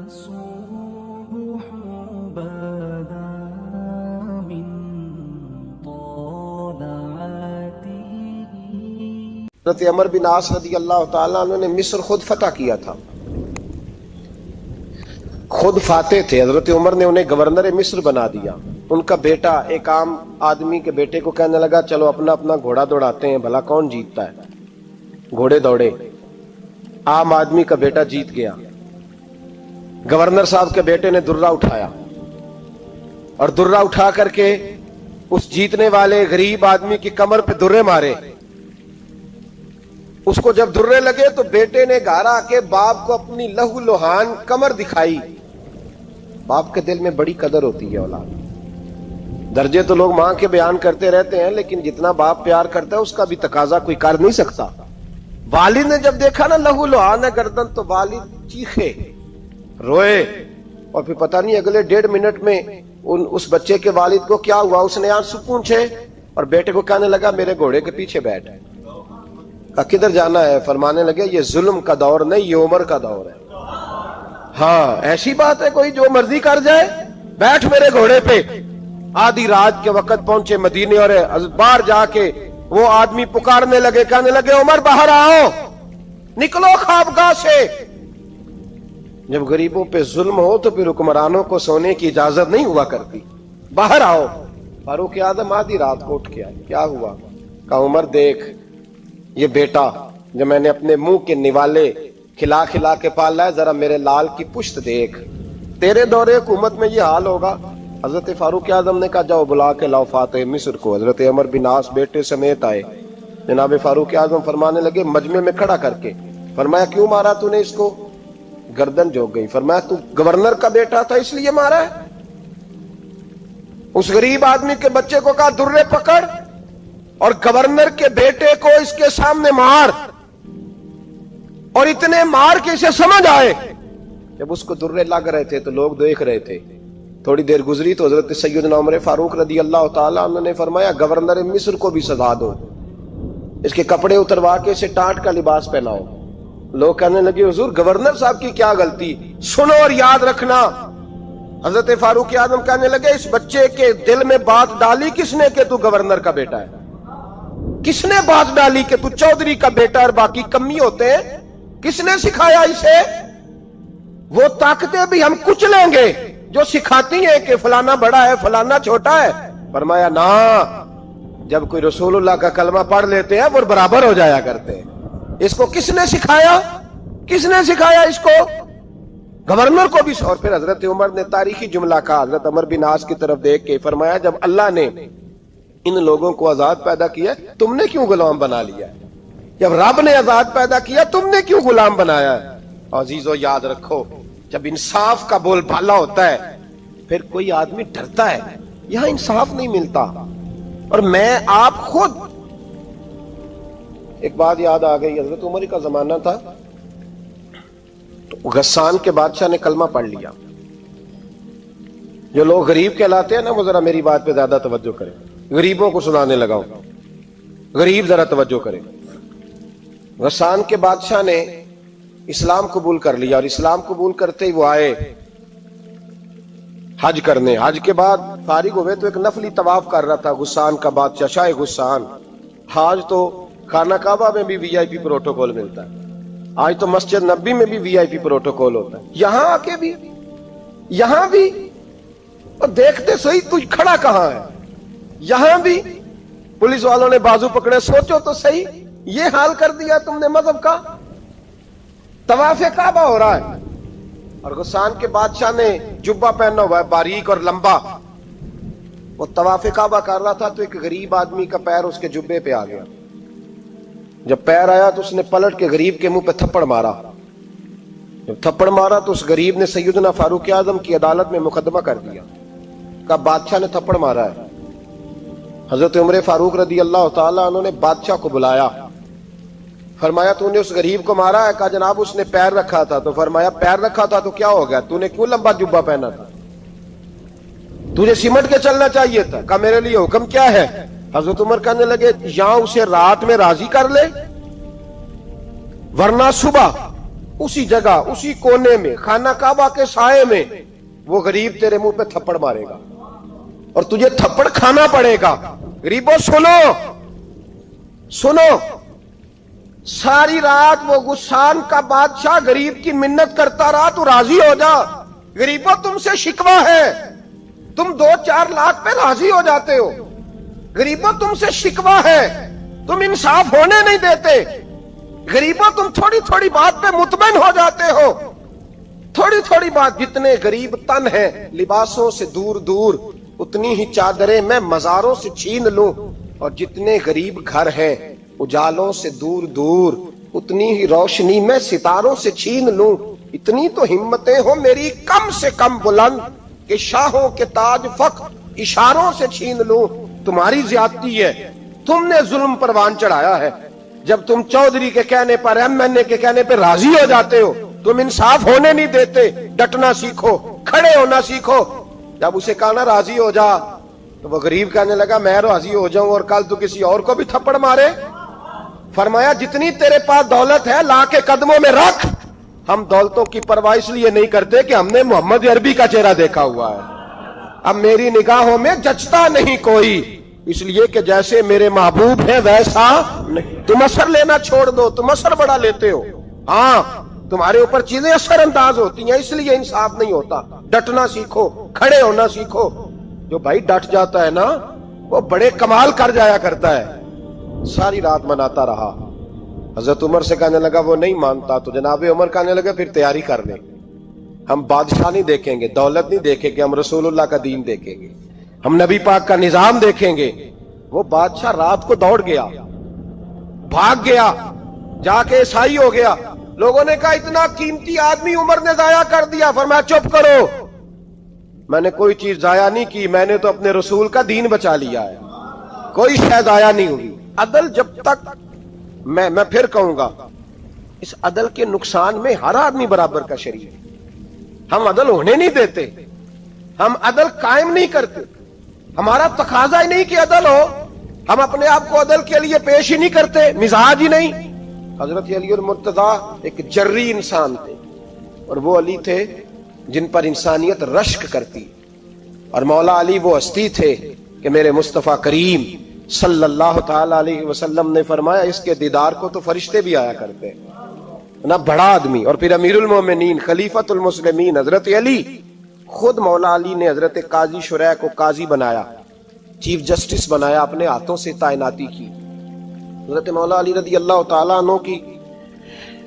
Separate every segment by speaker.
Speaker 1: الصبح بدا من طلعته.
Speaker 2: حضرت عمر بن عاص رضی اللہ تعالیٰ عنہ نے مصر خود فتح کیا تھا، خود فاتح تھے. حضرت عمر نے انہیں گورنر مصر بنا دیا. ان کا بیٹا ایک عام آدمی کے بیٹے کو کہنے لگا چلو اپنا اپنا گھوڑا دوڑاتے ہیں، بھلا کون جیتتا ہے. گھوڑے دوڑے، عام آدمی کا بیٹا جیت گیا. گورنر صاحب کے بیٹے نے درہ اٹھایا اور درہ اٹھا کر کے اس جیتنے والے غریب آدمی کی کمر پہ درے مارے. اس کو جب درے لگے تو بیٹے نے گھر آ کے باپ کو اپنی لہو لہان کمر دکھائی. باپ کے دل میں بڑی قدر ہوتی ہے اولاد. درجے تو لوگ ماں کے بیان کرتے رہتے ہیں، لیکن جتنا باپ پیار کرتا ہے اس کا بھی تقاضا کوئی کر نہیں سکتا. والد نے جب دیکھا نا لہو لہان ہے گردن، تو والد چیخے، روئے. اور پھر پتہ نہیں اگلے 1.5 منٹ میں اس بچے کے والد کو کیا ہوا، اس نے آنسو پونچھے اور بیٹے کو کہنے لگا میرے گھوڑے کے پیچھے بیٹھ. کدھر جانا ہے؟ فرمانے لگے یہ ظلم کا دور نہیں، یہ عمر کا دور ہے. ہاں ایسی بات ہے کوئی جو مرضی کر جائے؟ بیٹھ میرے گھوڑے پہ. آدھی رات کے وقت پہنچے مدینے اور باہر جا کے وہ آدمی پکارنے لگے، کہنے لگے عمر باہر آؤ، نکلو خوابگاہ سے. جب غریبوں پہ ظلم ہو تو پھر حکمرانوں کو سونے کی اجازت نہیں ہوا کرتی. باہر آؤ. فاروق اعظم آدھی رات کو اٹھ کے آئے. کیا ہوا؟ کہا عمر دیکھ، یہ بیٹا جو میں نے اپنے منہ کے نوالے کھلا کھلا کے پالا ہے، ذرا میرے لال کی پشت دیکھ. تیرے دور حکومت میں یہ حال ہوگا. حضرت فاروق اعظم نے کہا جاؤ بلا کے لاؤ فاتح مصر کو. حضرت عمر بن عاص بیٹے سمیت آئے. جناب فاروق اعظم فرمانے لگے مجمع میں کھڑا کر کے، فرمایا کیوں مارا تو نے اس کو؟ گردن جھک گئی. فرمایا تو گورنر کا بیٹا تھا اس لیے مارا ہے؟ اس غریب آدمی کے بچے کو کہا درے پکڑ اور گورنر کے بیٹے کو اس کے سامنے مار، اور اتنے مار کے اسے سمجھ آئے. جب اس کو درے لگ رہے تھے تو لوگ دیکھ رہے تھے. تھوڑی دیر گزری تو حضرت سیدنا عمر فاروق رضی اللہ تعالیٰ عنہ نے فرمایا گورنر مصر کو بھی سزا دو، اس کے کپڑے اتروا کے اسے ٹاٹ کا لباس پہناؤ. لوگ کہنے لگے حضور گورنر صاحب کی کیا غلطی؟ سنو اور یاد رکھنا. حضرت فاروق اعظم کہنے لگے اس بچے کے دل میں بات ڈالی کس نے کہ تو گورنر کا بیٹا ہے؟ کس نے بات ڈالی کہ تو چودھری کا بیٹا اور باقی کمی ہوتے ہیں؟ کس نے سکھایا اسے؟ وہ طاقتیں بھی ہم کچھ لیں گے جو سکھاتی ہیں کہ فلانا بڑا ہے فلانا چھوٹا ہے. فرمایا نا، جب کوئی رسول اللہ کا کلمہ پڑھ لیتے ہیں وہ برابر ہو جایا کرتے ہیں. اس کو کس نے سکھایا؟ کس نے سکھایا اس کو؟ گورنر کو بھی. اور پھر حضرت عمر نے تاریخی جملہ کہا حضرت عمر بن عاص کی طرف دیکھ کے، فرمایا جب اللہ نے ان لوگوں کو آزاد پیدا کیا تم نے کیوں غلام بنا لیا؟ جب رب نے آزاد پیدا کیا تم نے کیوں غلام بنایا ہے؟ عزیزو یاد رکھو جب انصاف کا بول بالا ہوتا ہے پھر کوئی آدمی ڈرتا ہے. یہاں انصاف نہیں ملتا. اور میں آپ خود ایک بات یاد آ گئی. حضرت عمر کا زمانہ تھا تو غسان کے بادشاہ نے کلمہ پڑھ لیا. جو لوگ غریب کہلاتے ہیں نا وہ ذرا میری بات پہ زیادہ توجہ کریں. غریبوں کو سنانے لگا ہوں، غریب ذرا توجہ کریں. غسان کے بادشاہ نے اسلام قبول کر لیا، اور اسلام قبول کرتے ہی وہ آئے حج کرنے. حج کے بعد فارغ ہوئے تو ایک نفلی طواف کر رہا تھا غسان کا بادشاہ شاہ غسان. آج تو خانہ کعبہ میں بھی وی آئی پی پروٹوکول ملتا ہے، آج تو مسجد نبی میں بھی وی آئی پی پروٹوکول ہوتا ہے. یہاں آ کے بھی، یہاں بھی اور دیکھتے صحیح تو کھڑا کہاں ہے. یہاں بھی پولیس والوں نے بازو پکڑے. سوچو تو صحیح، یہ حال کر دیا تم نے مذہب کا. طواف کعبہ ہو رہا ہے اور غسان کے بادشاہ نے جبہ پہنا ہوا ہے باریک اور لمبا. وہ طواف کعبہ کر رہا تھا تو ایک غریب آدمی کا پیر اس کے جبے پہ آ گیا. جب پیر آیا تو اس نے پلٹ کے غریب کے منہ پہ تھپڑ مارا. جب تھپڑ مارا تو اس غریب نے سیدنا فاروق اعظم کی عدالت میں مقدمہ کر دیا. کہا بادشاہ نے تھپڑ مارا ہے. حضرت عمر فاروق رضی اللہ تعالیٰ عنہ نے بادشاہ کو بلایا. فرمایا تو نے اس غریب کو مارا ہے؟ کہا جناب اس نے پیر رکھا تھا. تو فرمایا پیر رکھا تھا تو کیا ہو گیا؟ تو نے کیوں لمبا جبہ پہنا تھا؟ تجھے سمٹ کے چلنا چاہیے تھا. کہا میرے لیے حکم کیا ہے؟ حضرت عمر کہنے لگے یہاں اسے رات میں راضی کر لے ورنہ صبح اسی جگہ اسی کونے میں خانہ کعبہ کے سائے میں وہ غریب تیرے منہ پہ تھپڑ مارے گا اور تجھے تھپڑ کھانا پڑے گا. غریبوں سنو سنو, ساری رات وہ غسان کا بادشاہ غریب کی منت کرتا رہا, تو راضی ہو جا. غریبوں تم سے شکوہ ہے, تم 2-4 لاکھ پہ راضی ہو جاتے ہو. غریبوں تم سے شکوہ ہے, تم انصاف ہونے نہیں دیتے. غریبوں تم تھوڑی تھوڑی بات پہ مطمئن ہو جاتے ہو. تھوڑی تھوڑی بات, جتنے غریب تن ہیں لباسوں سے دور دور, اتنی ہی چادریں میں مزاروں سے چھین لوں, اور جتنے غریب گھر ہیں اجالوں سے دور دور, اتنی ہی روشنی میں ستاروں سے چھین لوں. اتنی تو ہمتیں ہو میری کم سے کم بلند کہ شاہوں کے تاج فخر اشاروں سے چھین لوں. تمہاری زیادتی ہے, تم نے ظلم پروان چڑھایا ہے. جب تم چودھری کے کہنے پر, ایم این اے کے کہنے پہ راضی ہو جاتے ہو, تم انصاف ہونے نہیں دیتے. ڈٹنا سیکھو, کھڑے ہونا سیکھو. جب اسے کہا نا راضی ہو جا, تو وہ غریب کہنے لگا میں راضی ہو جاؤں اور کل تو کسی اور کو بھی تھپڑ مارے. فرمایا جتنی تیرے پاس دولت ہے لا کے قدموں میں رکھ. ہم دولتوں کی پرواہ اس لیے نہیں کرتے کہ ہم نے محمد عربی کا چہرہ دیکھا ہوا ہے. اب میری نگاہوں میں جچتا نہیں کوئی, اس لیے کہ جیسے میرے محبوب ہے ویسا نہیں. تم اثر لینا چھوڑ دو, تم اثر بڑا لیتے ہو. ہاں تمہارے اوپر چیزیں اثر انداز ہوتی ہیں, اس لیے انصاف نہیں ہوتا. ڈٹنا سیکھو, کھڑے ہونا سیکھو. جو بھائی ڈٹ جاتا ہے نا وہ بڑے کمال کر جایا کرتا ہے. ساری رات مناتا رہا. حضرت عمر سے کہنے لگا وہ نہیں مانتا, تو جناب عمر کہنے لگا پھر تیاری کر لیں. ہم بادشاہ نہیں دیکھیں گے, دولت نہیں دیکھیں گے, ہم رسول اللہ کا دین دیکھیں گے, ہم نبی پاک کا نظام دیکھیں گے. وہ بادشاہ رات کو دوڑ گیا, بھاگ گیا, جا کے عیسائی ہو گیا. لوگوں نے کہا اتنا قیمتی آدمی عمر نے ضائع کر دیا. فرمایا چپ کرو, میں نے کوئی چیز ضائع نہیں کی, میں نے تو اپنے رسول کا دین بچا لیا ہے, کوئی شے ضائع نہیں ہوئی. عدل جب تک میں پھر کہوں گا, اس عدل کے نقصان میں ہر آدمی برابر کا شریک ہے. ہم عدل ہونے نہیں دیتے, ہم عدل قائم نہیں کرتے. ہمارا تقاضا ہی نہیں کہ عدل ہو, ہم اپنے آپ کو عدل کے لیے پیش ہی نہیں کرتے, مزاج ہی نہیں. حضرت علی المرتضیٰ ایک جری انسان تھے, اور وہ علی تھے جن پر انسانیت رشک کرتی, اور مولا علی وہ ہستی تھے کہ میرے مصطفیٰ کریم صلی اللہ تعالی علیہ وسلم نے فرمایا اس کے دیدار کو تو فرشتے بھی آیا کرتے نا. بڑا آدمی, اور پھر امیر المومنین خلیفۃ المسلمین حضرت علی. خود مولا علی نے حضرت قاضی شریح کو قاضی بنایا, چیف جسٹس بنایا, اپنے ہاتھوں سے تعیناتی کی. حضرت مولا علی رضی اللہ تعالیٰ عنہ کی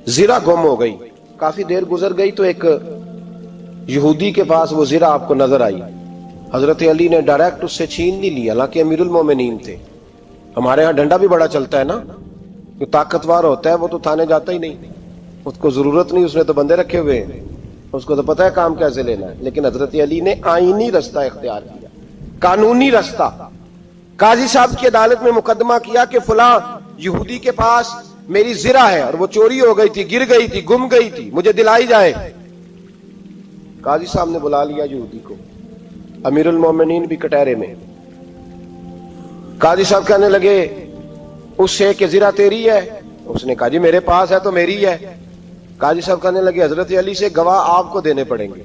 Speaker 2: زرہ گم ہو گئی. کافی دیر گزر گئی تو ایک یہودی کے پاس وہ زرہ آپ کو نظر آئی. حضرت علی نے ڈائریکٹ اس سے چھین نہیں لیا, حالانکہ امیر المومنین تھے. ہمارے ہاں ڈنڈا بھی بڑا چلتا ہے نا, جو طاقتور ہوتا ہے وہ تو تھانے جاتا ہی نہیں, اس کو ضرورت نہیں, اس نے تو بندے رکھے ہوئے ہیں, اس کو تو پتہ ہے کام کیسے لینا ہے. لیکن حضرت علی نے آئینی رستہ اختیار کیا, قانونی رستہ. قاضی صاحب کی عدالت میں مقدمہ کیا کہ فلاں یہودی کے پاس میری زرہ ہے اور وہ چوری ہو گئی تھی, گر گئی تھی, گم گئی تھی, مجھے دلائی جائے. قاضی صاحب نے بلا لیا یہودی کو, امیر المومنین بھی کٹہرے میں. قاضی صاحب کہنے لگے اس سے کہ زرہ تیری ہے؟ اس نے کہا جی میرے پاس ہے تو میری ہے. قاضی صاحب کہنے لگے حضرت علی سے گواہ آپ کو دینے پڑیں گے,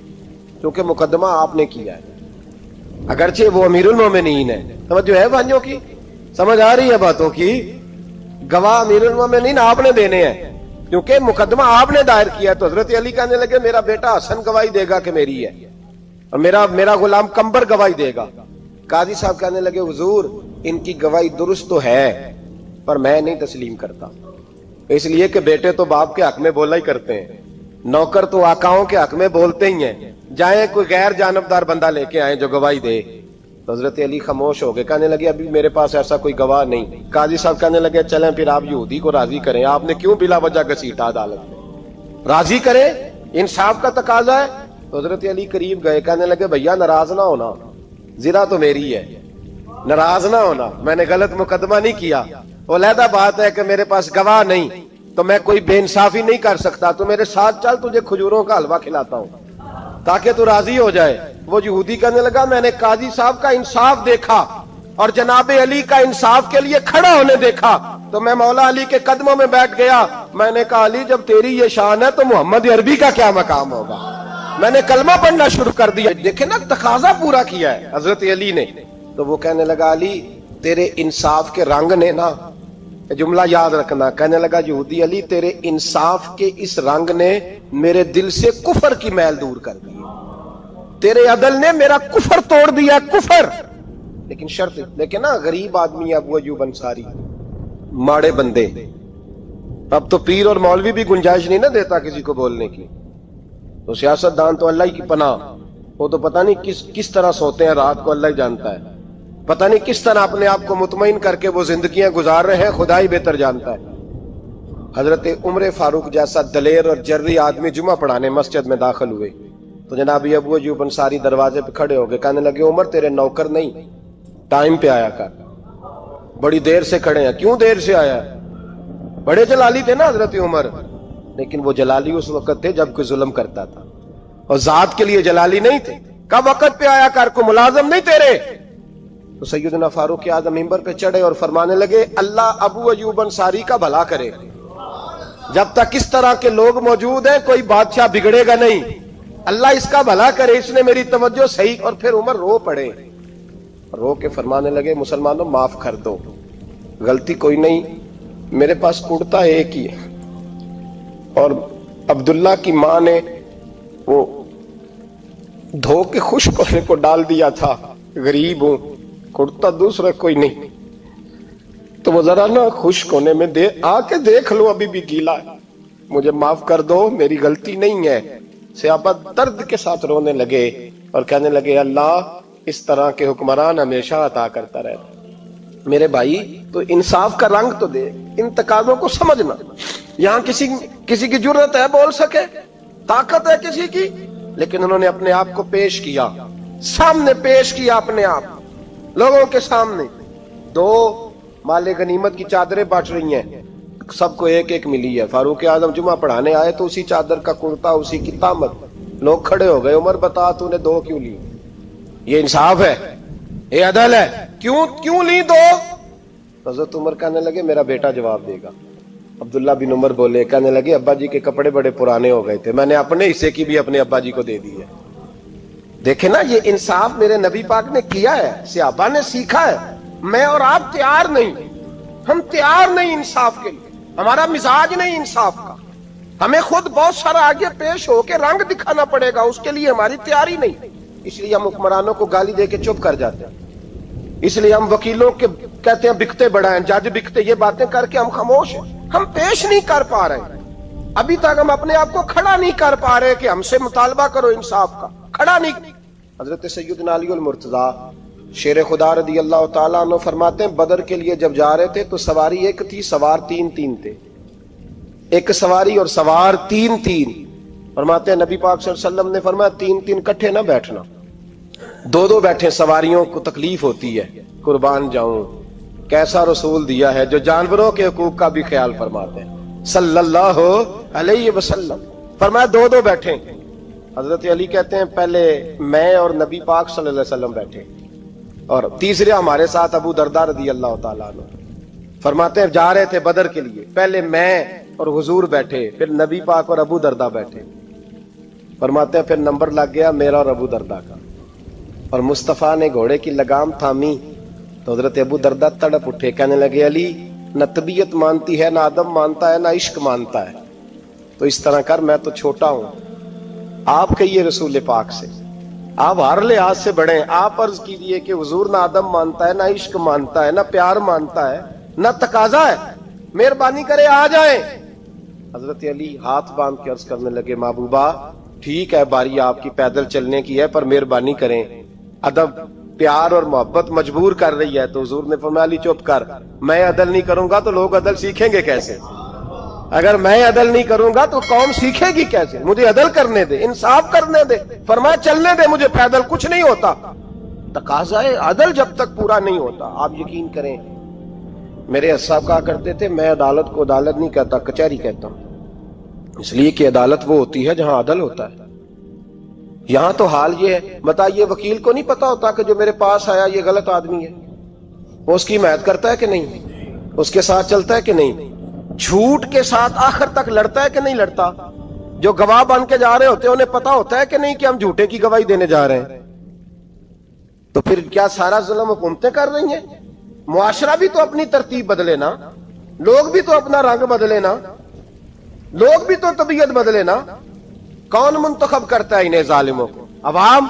Speaker 2: کیونکہ مقدمہ آپ نے کیا ہے, اگرچہ وہ امیر المومنین ہے. سمجھ جو ہے بھائیوں کی, سمجھ آ رہی ہے باتوں کی. گواہ امیر المومنین آپ نے دینے ہیں, کیونکہ مقدمہ آپ نے دائر کیا. تو حضرت علی کہنے لگے میرا بیٹا حسن گواہی دے گا کہ میری ہے, اور میرا غلام کمبر گواہی دے گا. قاضی صاحب کہنے لگے حضور ان کی گواہی درست تو ہے, پر میں نہیں تسلیم کرتا, اس لیے کہ بیٹے تو باپ کے حق میں بولا ہی کرتے ہیں, نوکر تو آقاؤں کے حق میں بولتے ہی ہیں. جائیں کوئی غیر جانبدار بندہ لے کے آئیں جو گواہی دے. تو حضرت علی خاموش ہو گئے, کہنے لگے ابھی میرے پاس ایسا کوئی گواہ نہیں. قاضی صاحب کہنے لگے چلیں پھر آپ یہودی کو راضی کریں, آپ نے کیوں بلا وجہ گھسیٹا عدالت میں, راضی کریں, انصاف کا تقاضا ہے. تو حضرت علی قریب گئے, کہنے لگے بھیا ناراض نہ ہونا, زرہ تو میری ہے, ناراض نہ ہونا, میں نے غلط مقدمہ نہیں کیا. علیحدہ بات ہے کہ میرے پاس گواہ نہیں تو میں کوئی بے انصافی نہیں کر سکتا, تو میرے ساتھ چل تجھے کھجوروں کا حلوہ کھلاتا ہوں تاکہ تو راضی ہو جائے. وہ یہودی کہنے لگا میں نے قاضی صاحب کا انصاف دیکھا اور جناب علی کا انصاف کے لیے کھڑا ہونے دیکھا, تو میں مولا علی کے قدموں میں بیٹھ گیا. میں نے کہا علی جب تیری یہ شان ہے تو محمد عربی کا کیا مقام ہوگا. میں نے کلمہ پڑھنا شروع کر دیا. دیکھیں نا تقاضا پورا کیا ہے حضرت علی نے. تو وہ کہنے لگا علی تیرے انصاف کے رنگ نے نا، جملہ یاد رکھنا، کہنے لگا یہودی علی تیرے انصاف کے اس رنگ نے میرے دل سے کفر کی میل دور کر دی، تیرے عدل نے میرا کفر توڑ دیا، کفر. لیکن شرط لیکن نا غریب آدمی ابو ایوب انصاری، ماڑے بندے. اب تو پیر اور مولوی بھی گنجائش نہیں نہ دیتا کسی کو بولنے کی. تو سیاست دان تو اللہ ہی کی پناہ، وہ تو پتہ نہیں کس طرح سوتے ہیں رات کو، اللہ ہی جانتا ہے. پتہ نہیں کس طرح اپنے آپ کو مطمئن کر کے وہ زندگیاں گزار رہے ہیں، خدا ہی بہتر جانتا ہے. حضرت عمر فاروق جیسا دلیر اور جرری آدمی جمعہ پڑھانے مسجد میں داخل ہوئے تو جناب ابو ایوب انصاری دروازے پہ کھڑے ہو گئے. کہنے لگے عمر تیرے نوکر نہیں، ٹائم پہ آیا کر، بڑی دیر سے کھڑے ہیں. کیوں دیر سے آیا؟ بڑے جلالی تھے نا حضرت عمر، لیکن وہ جلالی اس وقت تھے جب کوئی ظلم کرتا تھا، اور ذات کے لیے جلالی نہیں تھے. کب وقت پہ آیا کر، کو ملازم نہیں تیرے. تو سیدنا فاروق اعظم منبر پہ چڑھے اور فرمانے لگے اللہ ابو ایوب انصاری کا بھلا کرے، جب تک اس طرح کے لوگ موجود ہیں کوئی بادشاہ بگڑے گا نہیں، اللہ اس کا بھلا کرے، اس نے میری توجہ صحیح. اور پھر عمر رو پڑے، رو کے فرمانے لگے مسلمانوں معاف کر دو، غلطی کوئی نہیں، میرے پاس کرتا ایک ہی ہے، اور عبداللہ کی ماں نے وہ دھو کے خشک ہونے کو ڈال دیا تھا، غریب ہوں، کرتا دوسرا کوئی نہیں، تو وہ ذرا نا خشک ہونے میں آ کے دیکھ لو ابھی بھی گیلا ہے، مجھے معاف کر دو، میری غلطی نہیں ہے. صحابہ درد کے ساتھ رونے لگے اور کہنے لگے اللہ اس طرح کے حکمران ہمیشہ عطا کرتا رہتا. میرے بھائی تو انصاف کا رنگ تو دے، ان تقاضوں کو سمجھنا. یہاں کسی کی جرت ہے بول سکے، طاقت ہے کسی کی، لیکن انہوں نے اپنے آپ کو پیش کیا، سامنے پیش کیا اپنے آپ لوگوں کے سامنے. دو مال غنیمت کی چادریں بانٹ رہی ہیں، سب کو ایک ایک ملی ہے. فاروق اعظم جمعہ پڑھانے آئے تو اسی چادر کا کرتا، اسی کی تامت. لوگ کھڑے ہو گئے، عمر بتا تو نے دو کیوں لی؟ یہ انصاف ہے، یہ عدل ہے، کیوں لی دو؟ حضرت عمر کہنے لگے میرا بیٹا جواب دے گا. عبداللہ بن عمر بولے، کہنے لگے ابا جی کے کپڑے بڑے پرانے ہو گئے تھے، میں نے اپنے حصے کی بھی اپنے ابا جی کو دے دی ہے. دیکھیں نا یہ انصاف میرے نبی پاک نے کیا ہے، صحابہ نے سیکھا ہے. میں اور آپ تیار نہیں، ہم تیار نہیں انصاف کے لیے، ہمارا مزاج نہیں انصاف کا. ہمیں خود بہت سارا آگے پیش ہو کے رنگ دکھانا پڑے گا، اس کے لیے ہماری تیاری نہیں. اس لیے ہم حکمرانوں کو گالی دے کے چپ کر جاتے ہیں، اس لیے ہم وکیلوں کے کہتے ہیں بکتے بڑا ہیں، جج بکتے، یہ باتیں کر کے ہم خاموش ہیں. ہم پیش نہیں کر پا رہے، ابھی تک ہم اپنے آپ کو کھڑا نہیں کر پا رہے کہ ہم سے مطالبہ کرو انصاف کا، کھڑا نہیں. حضرت سیدنا علی المرتضی شیر خدا رضی اللہ تعالیٰ عنہ فرماتے ہیں بدر کے لیے جب جا رہے تھے تو سواری ایک تھی، سوار تین تھے. ایک سواری اور سوار تین. فرماتے ہیں نبی پاک صلی اللہ علیہ وسلم نے فرمایا تین کٹھے نہ بیٹھنا، دو بیٹھے، سواریوں کو تکلیف ہوتی ہے. قربان جاؤں، کیسا رسول دیا ہے جو جانوروں کے حقوق کا بھی خیال فرماتے ہیں صلی اللہ علیہ وسلم. فرمایا دو بیٹھے. حضرت علی کہتے ہیں پہلے میں اور نبی پاک صلی اللہ علیہ وسلم بیٹھے، اور تیسرے ہمارے ساتھ ابو درداء رضی اللہ تعالیٰ عنہ. فرماتے ہیں جا رہے تھے بدر کے لیے، پہلے میں اور حضور بیٹھے، پھر نبی پاک اور ابو درداء بیٹھے. فرماتے ہیں پھر نمبر لگ گیا میرا اور ابو درداء کا، اور مصطفیٰ نے گھوڑے کی لگام تھامی تو حضرت ابو درداء تڑپ اٹھے، کہنے لگے علی نہ طبیعت مانتی ہے، نہ ادب مانتا ہے، نہ عشق مانتا ہے، تو اس طرح کر، میں تو چھوٹا ہوں، آپ کہیے رسول پاک سے، آپ ہر لحاظ سے بڑے ہیں، آپ عرض کیجئے کہ حضور نہ ادب مانتا ہے، نہ عشق مانتا ہے، نہ پیار مانتا ہے، نہ تقاضا ہے، مہربانی کرے آ جائیں. حضرت علی ہاتھ باندھ کے عرض کرنے لگے محبوبہ ٹھیک ہے باری آپ کی پیدل چلنے کی ہے، پر مہربانی کریں، ادب پیار اور محبت مجبور کر رہی ہے. تو حضور نے فرمایا علی چپ کر، میں عدل نہیں کروں گا تو لوگ عدل سیکھیں گے کیسے؟ اگر میں عدل نہیں کروں گا تو قوم سیکھے گی کیسے؟ مجھے عدل کرنے دے، انصاف کرنے دے. فرمایا چلنے دے مجھے، پیدل کچھ نہیں ہوتا. تقاضا عدل جب تک پورا نہیں ہوتا، آپ یقین کریں میرے صاحب کہا کرتے تھے میں عدالت کو عدالت نہیں کہتا، کچہری کہتا ہوں، اس لیے کہ عدالت وہ ہوتی ہے جہاں عدل ہوتا ہے. یہاں تو حال یہ ہے، بتائیے وکیل کو نہیں پتا ہوتا کہ جو میرے پاس آیا یہ غلط آدمی ہے، وہ اس کی حمایت کرتا ہے کہ نہیں؟ اس کے ساتھ چلتا ہے کہ نہیں؟ جھوٹ کے ساتھ آخر تک لڑتا ہے کہ نہیں لڑتا؟ جو گواہ بن کے جا رہے ہوتے ہیں انہیں پتا ہوتا ہے کہ نہیں کہ ہم جھوٹے کی گواہی دینے جا رہے ہیں؟ تو پھر کیا سارا ظلم حکومتیں کر رہی ہیں؟ معاشرہ بھی تو اپنی ترتیب بدلے نا، لوگ بھی تو اپنا رنگ بدلے نا، لوگ بھی تو طبیعت بدلے نا۔ کون منتخب کرتا ہے انہیں ظالموں کو؟ عوام،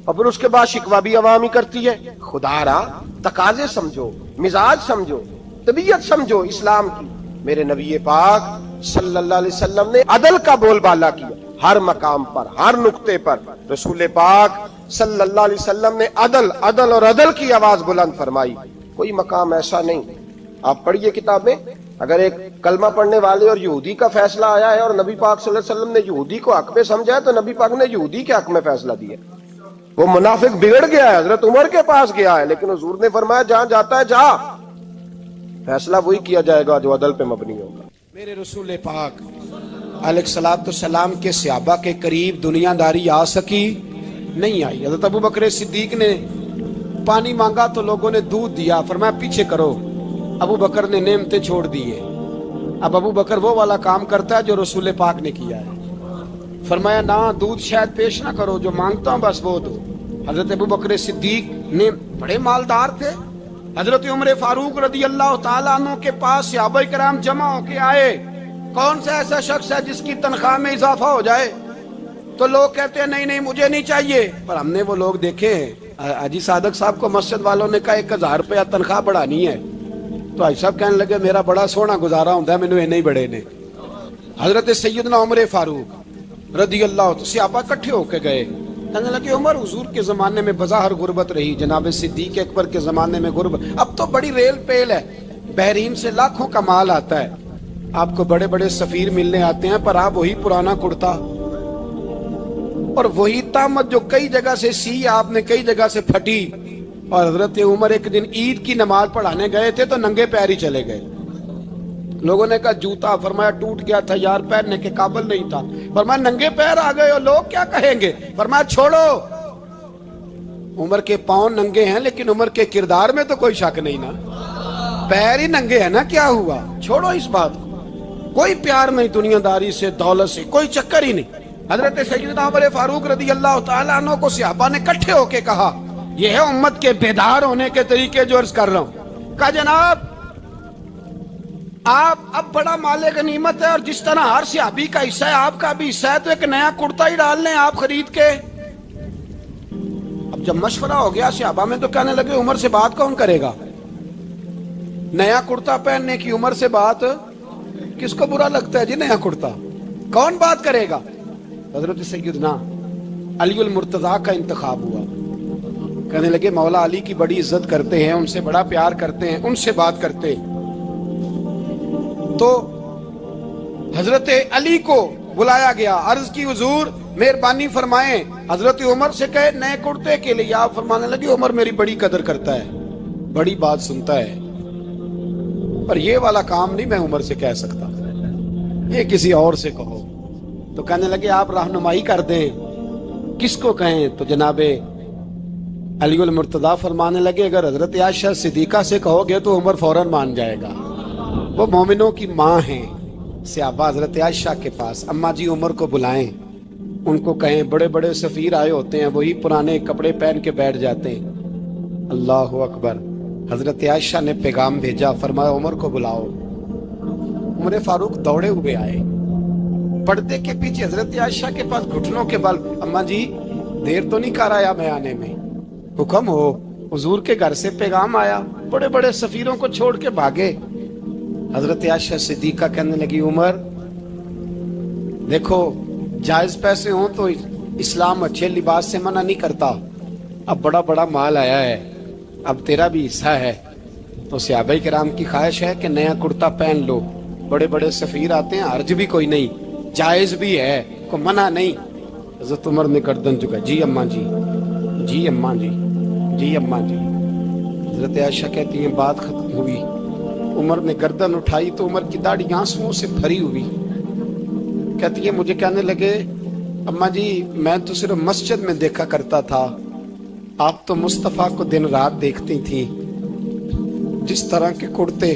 Speaker 2: اور پھر اس کے بعد شکوہ بھی عوام ہی کرتی ہے۔ خدا را تقاضے سمجھو، مزاج سمجھو، طبیعت سمجھو اسلام کی۔ میرے نبی پاک صلی اللہ علیہ وسلم نے عدل کا بول بالا کیا ہر مقام پر، ہر نقطے پر۔ رسول پاک صلی اللہ علیہ وسلم نے عدل عدل اور عدل کی آواز بلند فرمائی۔ کوئی مقام ایسا نہیں۔ آپ پڑھیے کتابیں، اگر ایک کلمہ پڑھنے والے اور یہودی کا فیصلہ آیا ہے اور نبی پاک صلی اللہ علیہ وسلم نے یہودی کو حق میں سمجھا ہے تو نبی پاک نے یہودی کے حق میں فیصلہ دیا۔ وہ منافق بگڑ گیا ہے، حضرت عمر کے پاس گیا ہے، لیکن حضور نے فرمایا جہاں جاتا ہے جا، فیصلہ وہی کیا جائے گا جو عدل پہ مبنی ہوگا۔
Speaker 3: میرے رسول پاک علیہ الصلوۃ والسلام کے صحابہ کے قریب دنیا داری آ سکی نہیں آئی۔ حضرت ابو بکر صدیق نے پانی مانگا تو لوگوں نے دودھ دیا، فرمایا پیچھے کرو۔ ابو بکر نے نعمتیں چھوڑ دیے۔ اب ابو بکر وہ والا کام کرتا ہے جو رسول پاک نے کیا ہے۔ فرمایا نہ دودھ شاید پیش نہ کرو، جو مانگتا ہوں بس وہ دو۔ حضرت ابو بکر صدیق نے بڑے مالدار تھے۔ حضرت عمر فاروق رضی اللہ تعالیٰ عنہ کے پاس صحابہ کرام جمع ہو کے آئے، کون سا ایسا شخص ہے جس کی تنخواہ میں اضافہ ہو جائے؟ تو لوگ کہتے ہیں نہیں نہیں مجھے نہیں چاہیے۔ پر ہم نے وہ لوگ دیکھے ہیں، حاجی صادق صاحب کو مسجد والوں نے کہا 1000 روپیہ تنخواہ بڑھانی ہے، تو حاجی صاحب کہنے لگے میرا بڑا سونا گزارا ہوتا ہے، مینوں نہیں بڑے نے۔ حضرت سیدنا عمر فاروق رضی اللہ عنہ صحابہ اکٹھے ہو کے گئے، کہنے لگے عمر حضور کے زمانے میں بظاہر غربت رہی، جناب صدیق اکبر کے زمانے میں غربت، اب تو بڑی ریل پیل ہے، بحرین سے لاکھوں کا مال آتا ہے، آپ کو بڑے بڑے سفیر ملنے آتے ہیں، پر آپ وہی پرانا کرتا اور وہی طامت جو کئی جگہ سے سی آپ نے کئی جگہ سے پھٹی۔ اور حضرت عمر ایک دن عید کی نماز پڑھانے گئے تھے تو ننگے پیر ہی چلے گئے۔ لوگوں نے کہا جوتا، فرمایا ٹوٹ گیا تھا یار، پہننے کے قابل نہیں تھا۔ فرمایا ننگے پیر آ گئے اور لوگ کیا کہیں گے؟ فرمایا چھوڑو، عمر کے پاؤں ننگے ہیں لیکن عمر کے کردار میں تو کوئی شک نہیں نا، پیر ہی ننگے ہیں نا، کیا ہوا؟ چھوڑو اس بات کو، کوئی پیار نہیں دنیا داری سے، دولت سے کوئی چکر ہی نہیں۔ حضرت سیدنا عمر فاروق رضی اللہ تعالیٰ عنہ کو صحابہ نے اکٹھے ہو کے کہا، یہ ہے امت کے بیدار ہونے کے طریقے جو عرض کر رہا ہوں۔ کہا جناب آپ اب بڑا مال غنیمت ہے اور جس طرح ہر صحابی کا حصہ ہے آپ کا بھی حصہ ہے، تو ایک نیا کرتا ہی ڈال لیں آپ خرید کے۔ اب جب مشورہ ہو گیا صحابہ میں تو کہنے لگے عمر سے بات کون کرے گا؟ نیا کرتا پہننے کی عمر سے بات کس کو برا لگتا ہے جی؟ نیا کرتا کون بات کرے گا؟ حضرت سیدنا علی المرتضیٰ کا انتخاب ہوا۔ کہنے لگے مولا علی کی بڑی عزت کرتے ہیں، ان سے بڑا پیار کرتے ہیں، ان سے بات کرتے ہیں۔ تو حضرت علی کو بلایا گیا، عرض کی حضور مہربانی فرمائیں، حضرت عمر سے کہے نئے کرتے کے لیے۔ آپ فرمانے لگے عمر میری بڑی قدر کرتا ہے، بڑی بات سنتا ہے، پر یہ والا کام نہیں میں عمر سے کہہ سکتا، یہ کسی اور سے کہو۔ تو کہنے لگے آپ رہنمائی کر دیں، کس کو کہیں؟ تو جناب علی المرتضیٰ فرمانے لگے اگر حضرت عائشہ صدیقہ سے کہو گے تو عمر فوراً مان جائے گا، وہ مومنوں کی ماں ہیں۔ صحابہ حضرت عائشہ کے پاس، اماں جی عمر کو بلائیں، ان کو کہیں بڑے بڑے سفیر آئے ہوتے ہیں، وہی پرانے کپڑے پہن کے بیٹھ جاتے ہیں۔ اللہ اکبر۔ حضرت عائشہ نے پیغام بھیجا، فرمایا عمر کو بلاؤ۔ عمر فاروق دوڑے ہوئے آئے، پردے کے پیچھے حضرت عائشہ کے پاس گھٹنوں کے بل، اماں جی دیر تو نہیں کر آیا میں آنے میں؟ حکم ہو، حضور کے گھر سے پیغام آیا، بڑے بڑے سفیروں کو چھوڑ کے بھاگے۔ حضرت عائشہ صدیقہ کہنے لگی عمر دیکھو جائز پیسے ہوں تو اسلام اچھے لباس سے منع نہیں کرتا، اب بڑا بڑا مال آیا ہے، اب تیرا بھی حصہ ہے، تو صحابہ کرام کی خواہش ہے کہ نیا کرتا پہن لو، بڑے بڑے سفیر آتے ہیں، حرج بھی کوئی نہیں، جائز بھی ہے، کو منع نہیں۔ حضرت عمر نے گردن جھکا، جی اماں جی، جی اماں جی، جی اماں جی۔ حضرت عائشہ کہتی ہیں بات ختم ہوئی، عمر نے گردن اٹھائی تو عمر کی داڑھی آنسوؤں سے بھری ہوئی، کہتی ہے مجھے کہنے لگے اماں جی میں تو صرف مسجد میں دیکھا کرتا تھا، آپ تو مصطفیٰ کو دن رات دیکھتی تھیں، جس طرح کے کرتے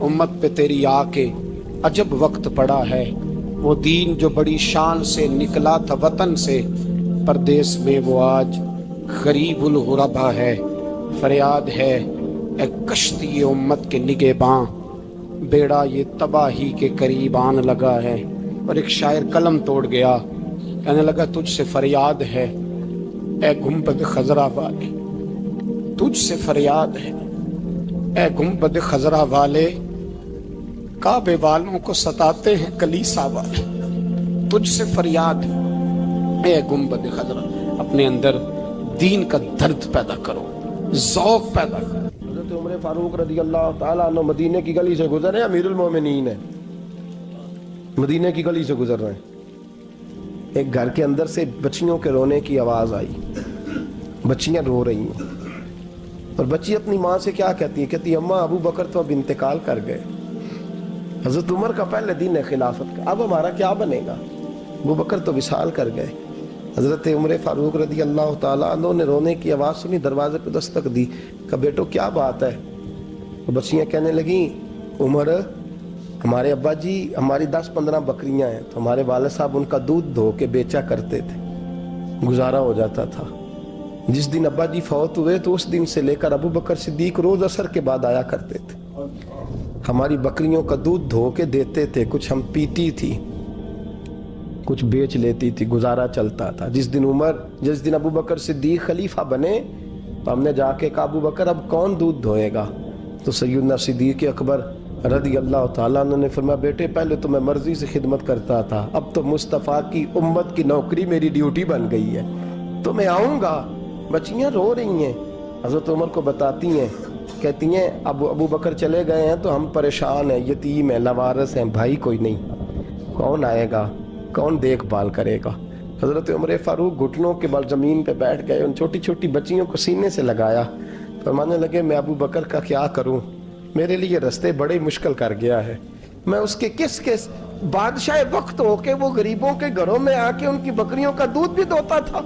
Speaker 3: امت پہ تیری آ کے عجب وقت پڑا ہے، وہ دین جو بڑی شان سے نکلا تھا وطن سے، پردیس میں وہ آج غریب الغربا ہے۔ فریاد ہے اے کشتی امت کے نگہباں، بیڑا یہ تباہی کے قریب آن لگا ہے۔ اور ایک شاعر قلم توڑ گیا، کہنے لگا تجھ سے فریاد ہے اے گنبد خضرا والے، تجھ سے فریاد ہے اے گنبد خضرا والے، کعبے والوں کو ستاتے ہیں کلیسا والے۔ تجھ سے فریاد ہے اے گنبد خضرا، اپنے اندر دین کا درد پیدا کرو، ذوق پیدا کرو۔
Speaker 2: حضرت عمر فاروق رضی اللہ تعالیٰ عنہ مدینے کی گلی سے گزر رہے ہیں، امیر المومنین ہے، مدینے کی گلی سے گزر رہے ہیں، ایک گھر کے اندر سے بچیوں کے رونے کی آواز آئی، بچیاں رو رہی ہیں، اور بچی اپنی ماں سے کیا کہتی ہے؟ کہتی ہے اماں ابو بکر تو اب انتقال کر گئے، حضرت عمر کا پہلے دن ہے خلافت کا، اب ہمارا کیا بنے گا؟ ابو بکر تو وصال کر گئے۔ حضرت عمر فاروق رضی اللہ تعالیٰ عنہ نے رونے کی آواز سنی، دروازے پہ دستک دی، کہا بیٹو کیا بات ہے؟ بچیاں کہنے لگیں عمر ہمارے ابا جی ہماری 10-15 بکریاں ہیں، تو ہمارے والد صاحب ان کا دودھ دھو کے بیچا کرتے تھے، گزارا ہو جاتا تھا۔ جس دن ابا جی فوت ہوئے تو اس دن سے لے کر ابو بکر صدیق روز عصر کے بعد آیا کرتے تھے، ہماری بکریوں کا دودھ دھو کے دیتے تھے، کچھ ہم پیتی تھی، کچھ بیچ لیتی تھی، گزارا چلتا تھا۔ جس دن ابو بکر صدیق خلیفہ بنے تو ہم نے جا کے کہا ابو بکر اب کون دودھ دھوئے گا؟ تو سیدنا صدیق اکبر رضی اللہ تعالیٰ عنہ نے فرمایا بیٹے پہلے تو میں مرضی سے خدمت کرتا تھا، اب تو مصطفیٰ کی امت کی نوکری میری ڈیوٹی بن گئی ہے، تو میں آؤں گا۔ بچیاں رو رہی ہیں، حضرت عمر کو بتاتی ہیں، کہتی ہیں ابو بکر چلے گئے ہیں تو ہم پریشان ہیں، یتیم ہیں، لاوارث ہیں، بھائی کوئی نہیں، کون آئے گا، کون دیکھ بھال کرے گا؟ حضرت عمر فاروق گھٹنوں کے بل زمین پہ بیٹھ گئے، ان چھوٹی چھوٹی بچیوں کو سینے سے لگایا، فرمانے لگے میں ابو بکر کا کیا کروں، میرے لیے رستے بڑے مشکل کر گیا ہے، میں اس کے کس بادشاہ وقت ہو کے وہ غریبوں کے گھروں میں آ کے ان کی بکریوں کا دودھ بھی دوتا تھا،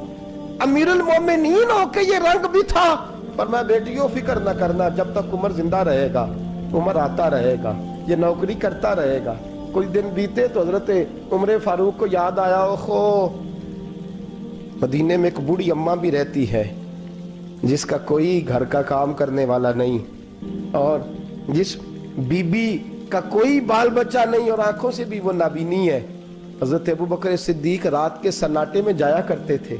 Speaker 2: امیر المومنین ہو کے یہ رنگ بھی تھا۔ فرمایا بیٹیوں فکر نہ کرنا، جب تک عمر زندہ رہے گا، عمر آتا رہے گا، یہ نوکری کرتا رہے گا۔ کچھ دن بیتے تو حضرت عمر فاروق کو یاد آیا اوہو مدینے میں ایک بوڑھی اماں بھی رہتی ہے جس کا کوئی گھر کا کام کرنے والا نہیں، اور جس بی بی کا کوئی بال بچہ نہیں، اور آنکھوں سے بھی وہ نابینی ہے۔ حضرت ابو بکر صدیق رات کے سناٹے میں جایا کرتے تھے،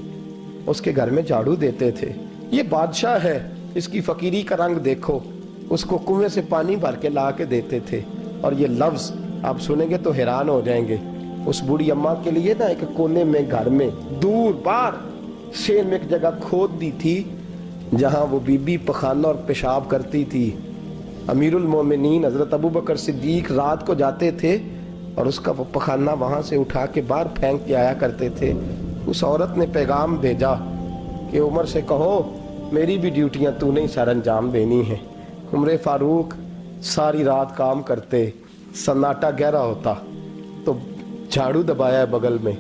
Speaker 2: اس کے گھر میں جھاڑو دیتے تھے۔ یہ بادشاہ ہے، اس کی فقیری کا رنگ دیکھو، اس کو کنویں سے پانی بھر کے لا کے دیتے تھے۔ اور یہ لفظ آپ سنیں گے تو حیران ہو جائیں گے، اس بوڑھی اماں کے لیے نا ایک کونے میں گھر میں دور باہر شیر میں ایک جگہ کھود دی تھی جہاں وہ بی بی پخانہ اور پیشاب کرتی تھی۔ امیر المومنین حضرت ابو بکر صدیق رات کو جاتے تھے اور اس کا وہ پخانہ وہاں سے اٹھا کے باہر پھینک کے آیا کرتے تھے۔ اس عورت نے پیغام بھیجا کہ عمر سے کہو میری بھی ڈیوٹیاں تو نہیں سر انجام دینی ہیں۔ عمر فاروق ساری رات کام کرتے، سناٹا گہرا ہوتا تو جھاڑو دبایا ہے بغل میں،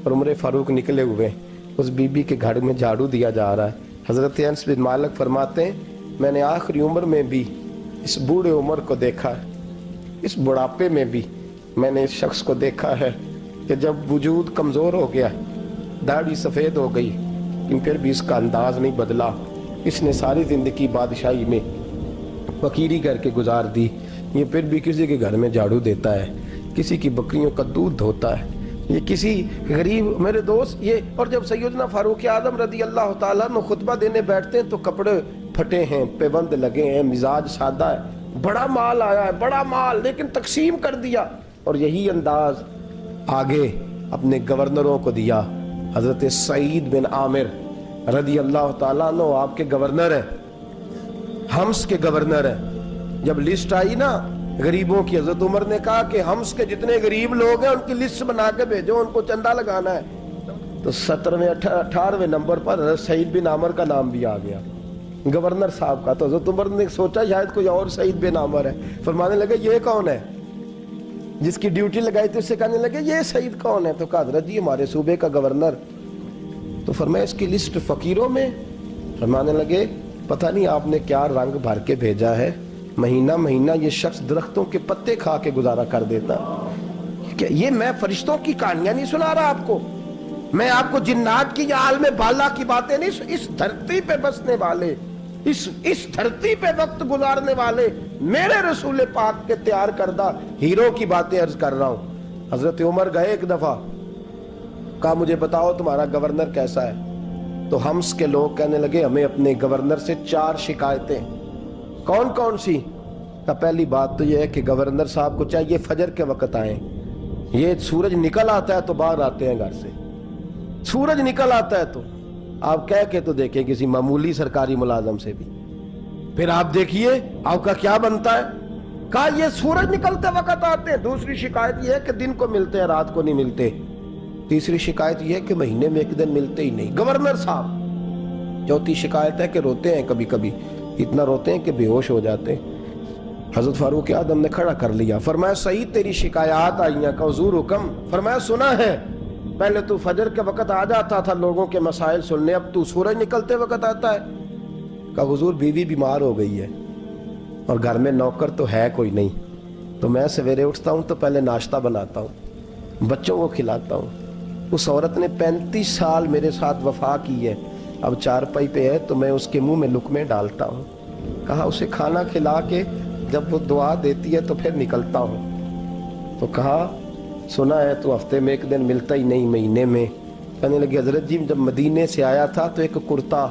Speaker 2: اور عمر فاروق نکلے ہوئے، اس بی بی کے گھر میں جھاڑو دیا جا رہا ہے۔ حضرت انس بن مالک فرماتے ہیں میں نے آخری عمر میں بھی اس بوڑھے عمر کو دیکھا ہے، اس بڑھاپے میں بھی میں نے اس شخص کو دیکھا ہے کہ جب وجود کمزور ہو گیا، داڑھی سفید ہو گئی، لیکن پھر بھی اس کا انداز نہیں بدلا۔ اس نے ساری زندگی بادشاہی میں فقیری کر کے گزار دی، یہ پھر بھی کسی کے گھر میں جھاڑو دیتا ہے، کسی کی بکریوں کا دودھ دھوتا ہے، یہ کسی غریب میرے دوست یہ۔ اور جب سیدنا فاروق اعظم رضی اللہ تعالیٰ عنہ خطبہ دینے بیٹھتے ہیں تو کپڑے پھٹے ہیں، پیبند لگے ہیں، مزاج سادہ ہے، بڑا مال آیا ہے، بڑا مال، لیکن تقسیم کر دیا، اور یہی انداز آگے اپنے گورنروں کو دیا۔ حضرت سعید بن عامر رضی اللہ تعالیٰ عنہ آپ کے گورنر ہیں، حمص کے گورنر ہیں۔ جب لسٹ آئی نا غریبوں کی، حضرت عمر نے کہا کہ حمص کے جتنے غریب لوگ ہیں ان کی لسٹ بنا کے بھیجو، ان کو چندہ لگانا ہے۔ تو 17ویں 18ویں نمبر پر حضرت سعید بن عامر کا نام بھی آ گیا، گورنر صاحب کا۔ تو حضرت عمر نے سوچا شاید کوئی اور سعید بن عامر ہے، فرمانے لگے یہ کون ہے؟ جس کی ڈیوٹی لگائی تھی اس سے کہنے لگے یہ سعید کون ہے؟ تو کہا حضرت جی ہمارے صوبے کا گورنر۔ تو فرمایا اس کی لسٹ فقیروں میں؟ فرمانے لگے پتہ نہیں آپ نے کیا رنگ بھر کے بھیجا ہے، مہینہ مہینہ یہ شخص درختوں کے پتے کھا کے گزارا کر دیتا. کہ یہ میں فرشتوں کی کہانیاں نہیں سنا رہا آپ کو, میں آپ کو جنات کی یا عالم بالا کی باتیں نہیں, اس دھرتی پہ بسنے والے, اس دھرتی پہ وقت گزارنے والے میرے رسول پاک کے تیار کردہ ہیرو کی باتیں عرض کر رہا ہوں. حضرت عمر گئے ایک دفعہ, کہا مجھے بتاؤ تمہارا گورنر کیسا ہے. تو ہمس کے لوگ کہنے لگے ہمیں اپنے گورنر سے 4 شکایتیں. کون کون سی؟ کہ پہلی بات تو یہ ہے کہ گورنر صاحب کو چاہیے فجر کے وقت آئیں. یہ سورج نکل آتا ہے تو باہر آتے ہیں گھر سے, سورج نکل آتا ہے تو آپ کہہ کے تو دیکھیں کسی معمولی سرکاری ملازم سے بھی, پھر آپ دیکھیے آپ کا کیا بنتا ہے. کہا یہ سورج نکلتے وقت آتے ہیں. دوسری شکایت یہ ہے کہ دن کو ملتے ہیں رات کو نہیں ملتے. تیسری شکایت یہ ہے کہ مہینے میں ایک دن ملتے ہی نہیں گورنر صاحب. چوتھی شکایت ہے کہ روتے ہیں, کبھی کبھی اتنا روتے ہیں کہ بے ہوش ہو جاتے ہیں. حضرت فاروق اعظم نے کھڑا کر لیا, فرمایا صحیح تیری شکایات آئی ہیں. کہ حضور حکم. فرمایا سنا ہے, پہلے تو فجر کے وقت آ جاتا تھا لوگوں کے مسائل سننے, اب تو سورج نکلتے وقت آتا ہے. کہ حضور بیوی بیمار ہو گئی ہے اور گھر میں نوکر تو ہے کوئی نہیں, تو میں سویرے اٹھتا ہوں تو پہلے ناشتہ بناتا ہوں, بچوں کو کھلاتا ہوں. اس عورت نے 35 سال میرے ساتھ وفا کی ہے, اب چارپائی پہ ہے تو میں اس کے منہ میں لقمے ڈالتا ہوں. کہا اسے کھانا کھلا کے جب وہ دعا دیتی ہے تو پھر نکلتا ہوں. تو کہا سنا ہے تو ہفتے میں ایک دن ملتا ہی نہیں, مہینے میں. کہنے لگے حضرت جی جب مدینے سے آیا تھا تو ایک کرتا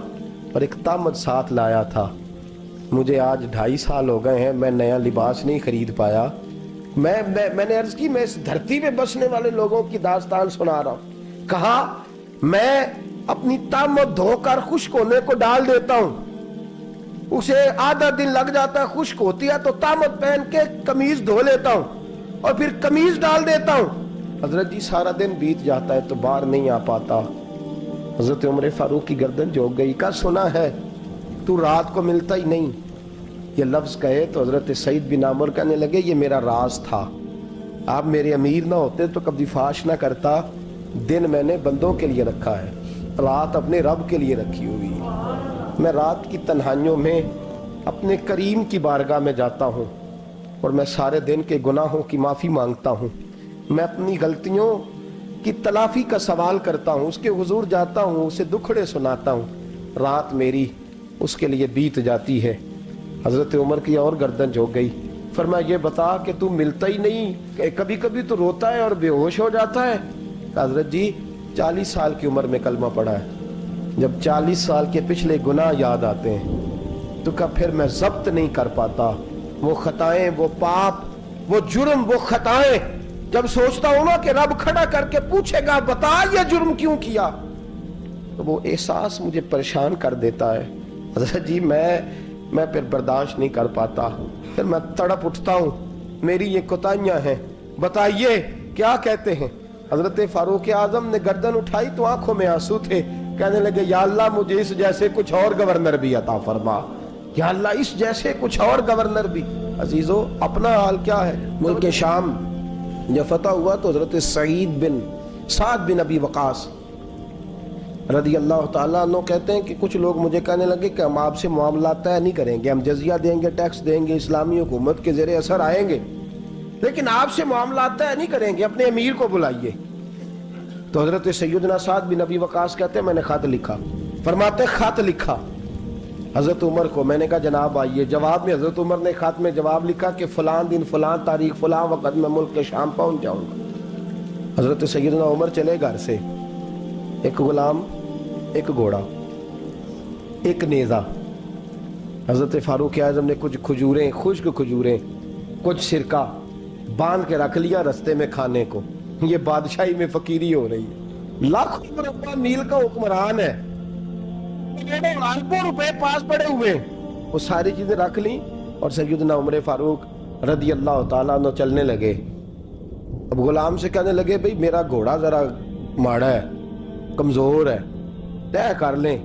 Speaker 2: اور ایک تامد ساتھ لایا تھا, مجھے آج 2.5 سال ہو گئے ہیں, میں نیا لباس نہیں خرید پایا. میں نے عرض کی میں اس دھرتی پہ بسنے والے لوگوں کی داستان سنا رہا ہوں. کہا میں اپنی تامد دھو کر خشک ہونے کو ڈال دیتا ہوں, اسے آدھا دن لگ جاتا ہے, خشک ہوتی ہے تو تامد پہن کے قمیض دھو لیتا ہوں اور پھر قمیض ڈال دیتا ہوں. حضرت جی سارا دن بیت جاتا ہے تو باہر نہیں آ پاتا. حضرت عمر فاروق کی گردن جھک گئی. کا سنا ہے تو رات کو ملتا ہی نہیں. یہ لفظ کہے تو حضرت سعید بن عامر کہنے لگے یہ میرا راز تھا, آپ میرے امیر نہ ہوتے تو کبھی فاش نہ کرتا. دن میں نے بندوں کے لیے رکھا ہے, رات اپنے رب کے لیے رکھی ہوئی ہے. میں رات کی تنہائیوں میں اپنے کریم کی بارگاہ میں جاتا ہوں اور میں سارے دن کے گناہوں کی معافی مانگتا ہوں. میں اپنی غلطیوں کی تلافی کا سوال کرتا ہوں, اس کے حضور جاتا ہوں, اسے دکھڑے سناتا ہوں. رات میری اس کے لیے بیت جاتی ہے. حضرت عمر کی اور گردن جھک گئی. فرمایا یہ بتا کہ تو ملتا ہی نہیں, کہ کبھی کبھی تو روتا ہے اور بے ہوش ہو جاتا ہے. حضرت جی 40 سال کی عمر میں کلمہ پڑھا ہے, جب 40 سال کے پچھلے گناہ یاد آتے ہیں تو کہا پھر میں ضبط نہیں کر پاتا. وہ خطائیں, وہ پاپ, وہ جرم, وہ خطائیں جب سوچتا ہوں نا کہ رب کھڑا کر کے پوچھے گا بتا یہ جرم کیوں کیا, تو وہ احساس مجھے پریشان کر دیتا ہے. حضرت جی میں پھر برداشت نہیں کر پاتا, پھر میں تڑپ اٹھتا ہوں, میری یہ کوتاہیاں ہیں, بتائیے کیا کہتے ہیں. حضرت فاروق اعظم نے گردن اٹھائی تو آنکھوں میں آنسو تھے. کہنے لگے یا اللہ مجھے اس جیسے کچھ اور گورنر بھی عطا فرما, یا اللہ اس جیسے کچھ اور گورنر بھی. عزیزو اپنا حال کیا ہے. ملک شام جب فتح ہوا تو حضرت سعد بن ابی وقاص رضی اللہ تعالیٰ عنہ کہتے ہیں کہ کچھ لوگ مجھے کہنے لگے کہ ہم آپ سے معاملات طے نہیں کریں گے, ہم جزیہ دیں گے, ٹیکس دیں گے, اسلامی حکومت کے زیر اثر آئیں گے, لیکن آپ سے معاملات طے نہیں کریں گے, اپنے امیر کو بلائیے. تو حضرت سیدنا سعد بن ابی وقاص کہتے ہیں میں نے خط لکھا. فرماتے خط لکھا حضرت عمر کو. میں نے کہا جناب آئیے. جواب میں حضرت عمر نے خط میں جواب لکھا کہ فلان دن فلان تاریخ فلان وقت میں ملک کے شام پہنچ جاؤں گا. حضرت سیدنا عمر چلے گھر سے, ایک غلام, ایک گھوڑا, ایک نیزہ. حضرت فاروق اعظم نے کچھ کھجوریں, خشک کھجوریں, کچھ سرکہ باندھ کے رکھ لیا رستے میں کھانے کو. یہ بادشاہی میں فقیری ہو رہی ہے. لاکھوں مربع میل کا حکمران ہے, لاکھوں روپے پاس پڑے ہوئے, وہ ساری چیزیں رکھ لیں اور سیدنا عمر فاروق رضی اللہ تعالیٰ عنہ چلنے لگے. اب غلام سے کہنے لگے بھئی میرا گھوڑا ذرا ماڑا ہے, کمزور ہے, طے کر لیں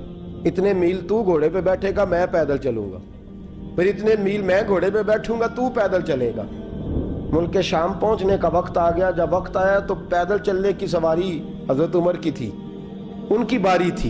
Speaker 2: اتنے میل تو گھوڑے پہ بیٹھے گا, میں پیدل چلوں گا, پھر اتنے میل میں گھوڑے پہ بیٹھوں گا, تو پیدل چلے گا. ملک شام پہنچنے کا وقت آ گیا. جب وقت آیا تو پیدل چلنے کی سواری حضرت عمر کی تھی, ان کی باری تھی.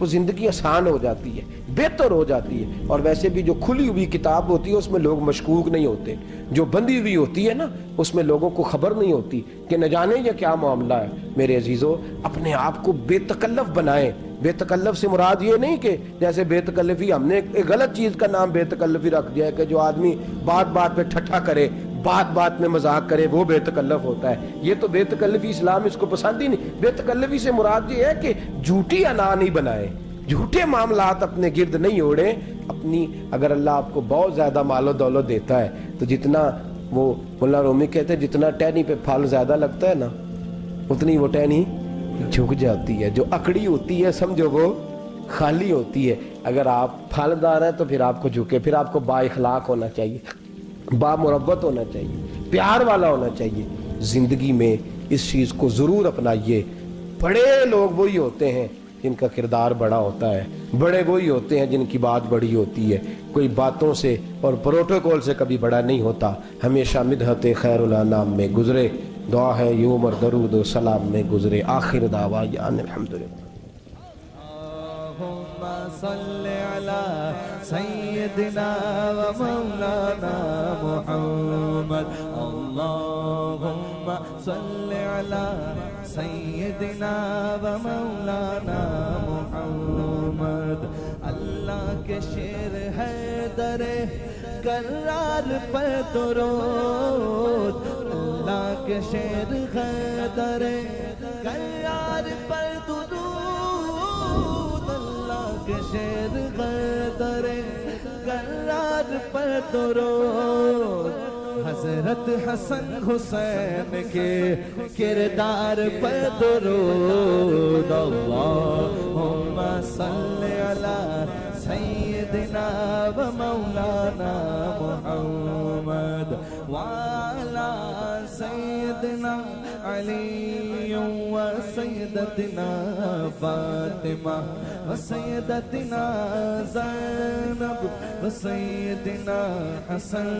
Speaker 2: وہ زندگی آسان ہو جاتی ہے، بہتر ہو جاتی ہے. اور ویسے بھی جو کھلی ہوئی کتاب ہوتی ہے اس میں لوگ مشکوک نہیں ہوتے، جو بندی ہوئی ہوتی ہے نا اس میں لوگوں کو خبر نہیں ہوتی کہ نہ جانے یہ کیا معاملہ ہے. میرے عزیزو، اپنے آپ کو بے تکلف بنائیں. بے تکلف سے مراد یہ نہیں کہ جیسے بے تکلفی ہم نے ایک غلط چیز کا نام بے تکلفی رکھ دیا ہے کہ جو آدمی بات بات پہ ٹھٹھا کرے، بات بات میں مذاق کرے، وہ بے تکلف ہوتا ہے. یہ تو بے تکلفی اسلام اس کو پسند ہی نہیں. بے تکلفی سے مراد یہ ہے کہ جھوٹی انا نہیں بنائے، جھوٹے معاملات اپنے گرد نہیں اوڑے. اپنی اگر اللہ آپ کو بہت زیادہ مال و دولت دیتا ہے تو جتنا وہ مولانا رومی کہتے ہیں جتنا ٹہنی پہ پھل زیادہ لگتا ہے نا اتنی وہ ٹہنی جھک جاتی ہے. جو اکڑی ہوتی ہے سمجھو وہ خالی ہوتی ہے. اگر آپ پھلدار ہیں تو پھر آپ کو جھکے، پھر آپ کو با اخلاق ہونا چاہیے، با مربت ہونا چاہیے، پیار والا ہونا چاہیے. زندگی میں اس چیز کو ضرور اپنائیے. بڑے لوگ وہی ہوتے ہیں جن کا کردار بڑا ہوتا ہے، بڑے وہی ہوتے ہیں جن کی بات بڑی ہوتی ہے. کوئی باتوں سے اور پروٹوکول سے کبھی بڑا نہیں ہوتا. ہمیشہ مدحت خیر الانام میں گزرے، دعا ہے یہ عمر درود و سلام میں گزرے. آخر دعوانا الحمدللہ.
Speaker 1: اللهم صل على سيدنا ومولانا محمد. اللهم صل على سيدنا ومولانا محمد. اللہ کے شیر ہے در کرار پر درود، اللہ کے شیر ہے در کرار پر درود، کے شیر غدر کرار پر درود. حضرت حسن حسین کے کردار پر درود. اللہم صل علی سیدنا و مولانا محمد وعلی سیدنا علی و سیدتنا فاطمہ و سیدتنا زینب و سیدنا حسن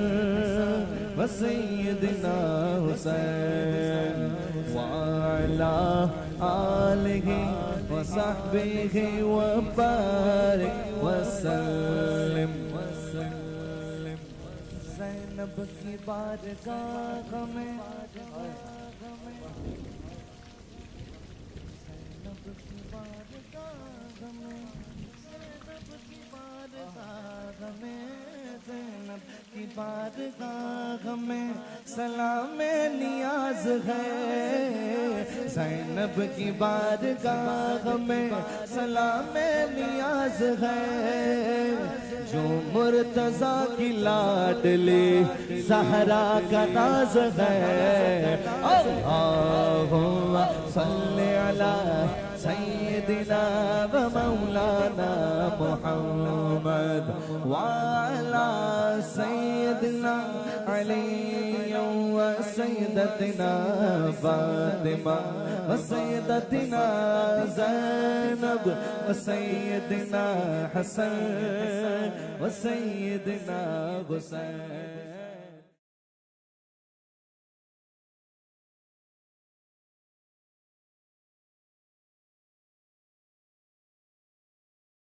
Speaker 1: و سیدنا حسین وعلی آلہ و صحبہ و بارک وسلم. زینب کی بارگاہ میں زینب کی بارگاہ میں سلام نیاز ہے. زینب کی بارگاہ میں سلام نیاز ہے. جو مرتضیٰ کی لاڈلی زہرا کا ناز ہے. اللہم صلی علی سیدنا و مولانا محمد وعلی سیدنا علی و سیدتنا فاطمہ و سیدتنا زینب و سیدنا حسن و سیدنا حسین.